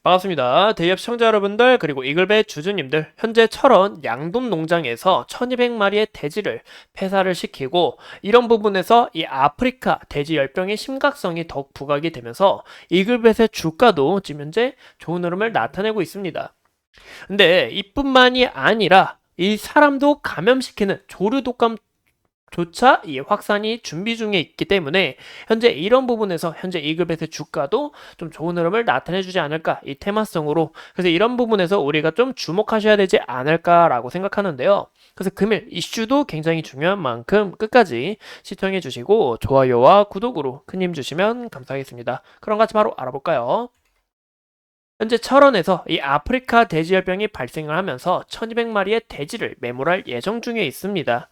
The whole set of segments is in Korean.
반갑습니다. 대기업 시청자 여러분들 그리고 이글베 주주님들, 현재 철원 양돈 농장에서 1200마리의 돼지를 폐사를 시키고, 이런 부분에서 이 아프리카 돼지 열병의 심각성이 더욱 부각이 되면서 이글벳의 주가도 지금 현재 좋은 흐름을 나타내고 있습니다. 근데 이뿐만이 아니라 이 사람도 감염시키는 조류 독감 조차 이 확산이 준비 중에 있기 때문에 현재 이런 부분에서 현재 이글벳의 주가도 좀 좋은 흐름을 나타내 주지 않을까, 이 테마성으로. 그래서 이런 부분에서 우리가 좀 주목하셔야 되지 않을까라고 생각하는데요. 그래서 금일 이슈도 굉장히 중요한 만큼 끝까지 시청해 주시고 좋아요와 구독으로 큰 힘 주시면 감사하겠습니다. 그럼 같이 바로 알아볼까요? 현재 철원에서 이 아프리카 돼지열병이 발생을 하면서 1200마리의 돼지를 매몰할 예정 중에 있습니다.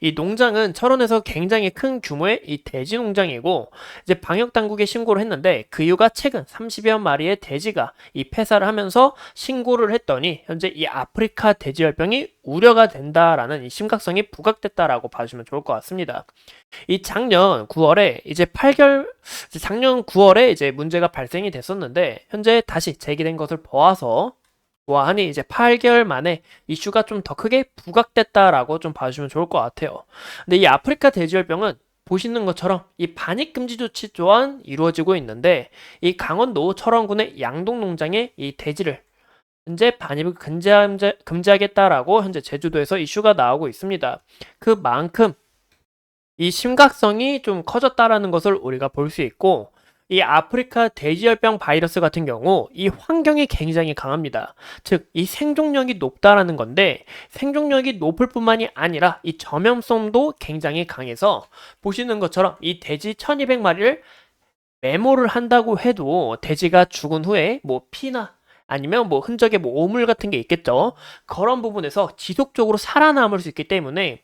이 농장은 철원에서 굉장히 큰 규모의 이 돼지 농장이고, 이제 방역 당국에 신고를 했는데 그 이유가 최근 30여 마리의 돼지가 이 폐사를 하면서 신고를 했더니 현재 이 아프리카 돼지열병이 우려가 된다라는 이 심각성이 부각됐다라고 봐주시면 좋을 것 같습니다. 이 작년 9월에 작년 9월에 이제 문제가 발생이 됐었는데 현재 다시 제기된 것을 보아서 보아하니 이제 8개월 만에 이슈가 좀 더 크게 부각됐다라고 좀 봐주시면 좋을 것 같아요. 근데 이 아프리카 돼지열병은 보시는 것처럼 이 반입금지 조치 또한 이루어지고 있는데, 이 강원도 철원군의 양동 농장에 이 돼지를 현재 반입을 금지하겠다라고 현재 제주도에서 이슈가 나오고 있습니다. 그만큼 이 심각성이 좀 커졌다라는 것을 우리가 볼 수 있고, 이 아프리카 돼지열병 바이러스 같은 경우 이 환경이 굉장히 강합니다. 즉, 이 생존력이 높다라는 건데, 생존력이 높을 뿐만이 아니라 이 전염성도 굉장히 강해서 보시는 것처럼 이 돼지 1200마리를 메모를 한다고 해도 돼지가 죽은 후에 뭐 피나 아니면 뭐 흔적에 뭐 오물 같은 게 있겠죠. 그런 부분에서 지속적으로 살아남을 수 있기 때문에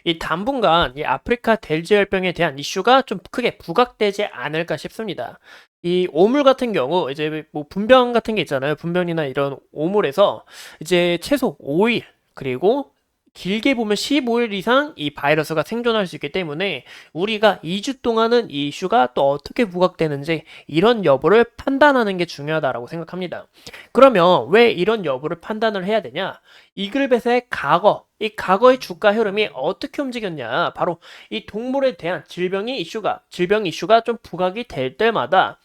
이 당분간 이 아프리카 돼지열병에 대한 이슈가 좀 크게 부각되지 않을까 싶습니다. 이 오물 같은 경우 이제 뭐 분변 같은 게 있잖아요. 분변이나 이런 오물에서 이제 최소 5일, 그리고 길게 보면 15일 이상 이 바이러스가 생존할 수 있기 때문에 우리가 2주 동안은 이 이슈가 또 어떻게 부각되는지 이런 여부를 판단하는 게 중요하다고 생각합니다. 그러면 왜 이런 여부를 판단을 해야 되냐? 이글벳의 이 과거의 주가 흐름이 어떻게 움직였냐? 바로 이 동물에 대한 질병 이슈가 좀 부각이 될 때마다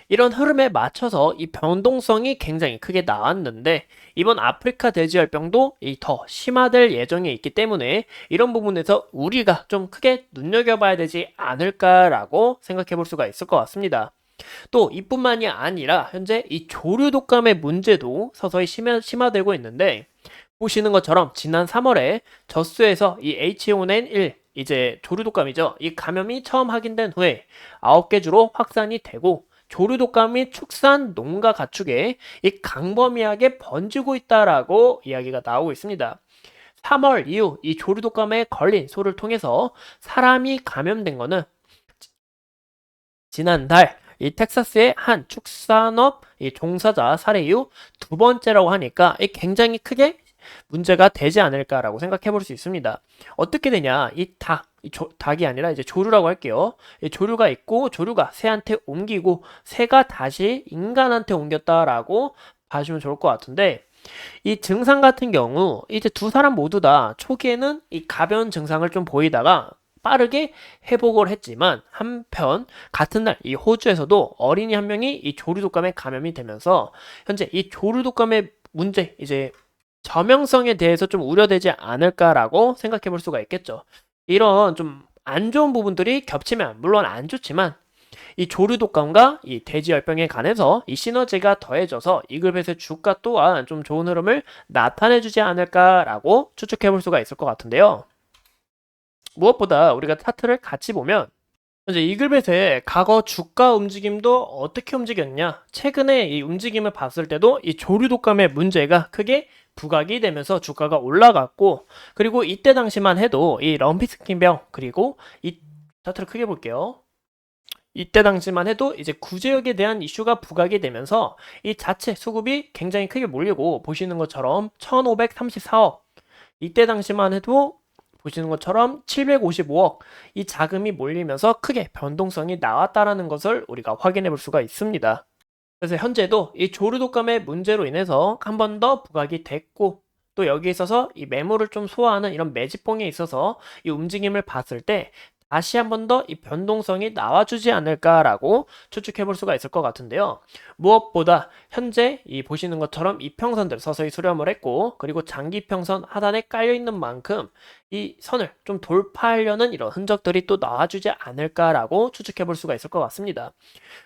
이런 흐름에 맞춰서 이 변동성이 굉장히 크게 나왔는데, 이번 아프리카 돼지열병도 더 심화될 예정에 있기 때문에 이런 부분에서 우리가 좀 크게 눈여겨봐야 되지 않을까라고 생각해 볼 수가 있을 것 같습니다. 또 이뿐만이 아니라 현재 이 조류 독감의 문제도 서서히 심화되고 있는데, 보시는 것처럼 지난 3월에 젖소에서 이 H5N1, 이제 조류 독감이죠. 이 감염이 처음 확인된 후에 9개 주로 확산이 되고, 조류 독감 및 축산 농가 가축에 이 광범위하게 번지고 있다라고 이야기가 나오고 있습니다. 3월 이후 이 조류 독감에 걸린 소를 통해서 사람이 감염된 거는 지난달 이 텍사스의 한 축산업 이 종사자 사례 이후 두 번째라고 하니까 굉장히 크게 문제가 되지 않을까라고 생각해 볼 수 있습니다. 어떻게 되냐? 닭이 아니라 이제 조류라고 할게요. 이 조류가 있고, 조류가 새한테 옮기고, 새가 다시 인간한테 옮겼다라고 봐주면 좋을 것 같은데, 이 증상 같은 경우 이제 두 사람 모두 다 초기에는 이 가벼운 증상을 좀 보이다가 빠르게 회복을 했지만, 한편 같은 날 이 호주에서도 어린이 한 명이 이 조류 독감에 감염이 되면서 현재 이 조류 독감의 문제, 이제 저명성에 대해서 좀 우려되지 않을까라고 생각해 볼 수가 있겠죠. 이런 좀 안 좋은 부분들이 겹치면 물론 안 좋지만, 이 조류 독감과 이 돼지 열병에 관해서 이 시너지가 더해져서 이글벳의 주가 또한 좀 좋은 흐름을 나타내 주지 않을까라고 추측해 볼 수가 있을 것 같은데요. 무엇보다 우리가 차트를 같이 보면 현재 이글벳의 과거 주가 움직임도 어떻게 움직였냐? 최근에 이 움직임을 봤을 때도 이 조류 독감의 문제가 크게 부각이 되면서 주가가 올라갔고, 그리고 이때 당시만 해도 이 럼피스킨병, 그리고 이 차트를 크게 볼게요. 이때 당시만 해도 이제 구제역에 대한 이슈가 부각이 되면서 이 자체 수급이 굉장히 크게 몰리고, 보시는 것처럼 1534억, 이때 당시만 해도 보시는 것처럼 755억, 이 자금이 몰리면서 크게 변동성이 나왔다라는 것을 우리가 확인해 볼 수가 있습니다. 그래서 현재도 이 조류독감의 문제로 인해서 한 번 더 부각이 됐고, 또 여기 있어서 이 매물을 좀 소화하는 이런 매집봉에 있어서 이 움직임을 봤을 때 다시 한 번 더 이 변동성이 나와주지 않을까라고 추측해 볼 수가 있을 것 같은데요. 무엇보다 현재 이 보시는 것처럼 이평선들 서서히 수렴을 했고, 그리고 장기평선 하단에 깔려 있는 만큼 이 선을 좀 돌파하려는 이런 흔적들이 또 나와주지 않을까라고 추측해 볼 수가 있을 것 같습니다.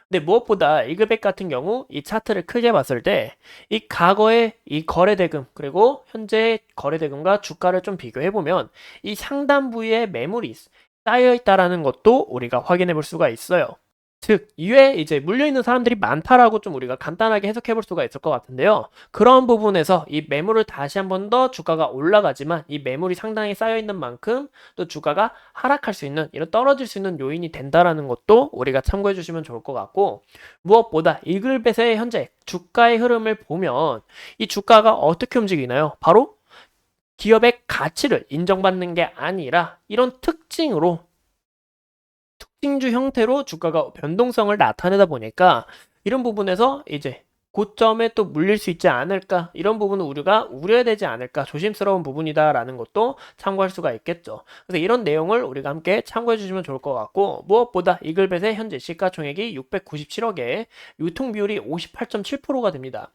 근데 무엇보다 이글백 같은 경우 이 차트를 크게 봤을 때 이 과거의 이 거래대금 그리고 현재의 거래대금과 주가를 좀 비교해 보면 이 상단 부위에 매물이 쌓여 있다라는 것도 우리가 확인해 볼 수가 있어요. 즉, 이외에 이제 물려있는 사람들이 많다라고 좀 우리가 간단하게 해석해 볼 수가 있을 것 같은데요. 그런 부분에서 이 매물을 다시 한 번 더 주가가 올라가지만 이 매물이 상당히 쌓여있는 만큼 또 주가가 하락할 수 있는, 이런 떨어질 수 있는 요인이 된다라는 것도 우리가 참고해 주시면 좋을 것 같고, 무엇보다 이글벳의 현재 주가의 흐름을 보면 이 주가가 어떻게 움직이나요? 바로 기업의 가치를 인정받는 게 아니라 이런 특징주 형태로 주가가 변동성을 나타내다 보니까 이런 부분에서 이제 고점에 또 물릴 수 있지 않을까, 이런 부분은 우리가 우려해야 되지 않을까, 조심스러운 부분이다라는 것도 참고할 수가 있겠죠. 그래서 이런 내용을 우리가 함께 참고해 주시면 좋을 것 같고, 무엇보다 이글벳의 현재 시가총액이 697억에 유통 비율이 58.7%가 됩니다.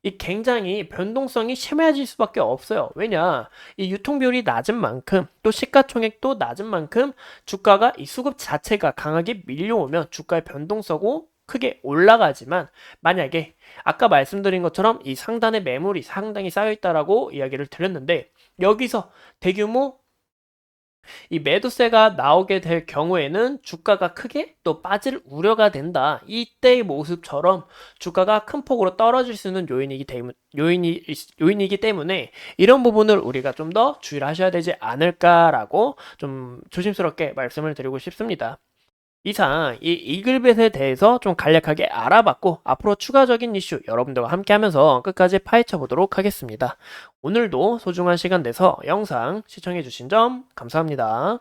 이 굉장히 변동성이 심해질 수밖에 없어요. 왜냐? 이 유통 비율이 낮은 만큼, 또 시가총액도 낮은 만큼 주가가 이 수급 자체가 강하게 밀려오면 주가의 변동성이 크게 올라가지만, 만약에 아까 말씀드린 것처럼 이 상단에 매물이 상당히 쌓여 있다라고 이야기를 드렸는데, 여기서 대규모 이 매도세가 나오게 될 경우에는 주가가 크게 또 빠질 우려가 된다. 이때의 모습처럼 주가가 큰 폭으로 떨어질 수 있는 요인이기 때문에 이런 부분을 우리가 좀 더 주의를 하셔야 되지 않을까라고 좀 조심스럽게 말씀을 드리고 싶습니다. 이상 이 이글벳에 대해서 좀 간략하게 알아봤고, 앞으로 추가적인 이슈 여러분들과 함께 하면서 끝까지 파헤쳐 보도록 하겠습니다. 오늘도 소중한 시간 내서 영상 시청해 주신 점 감사합니다.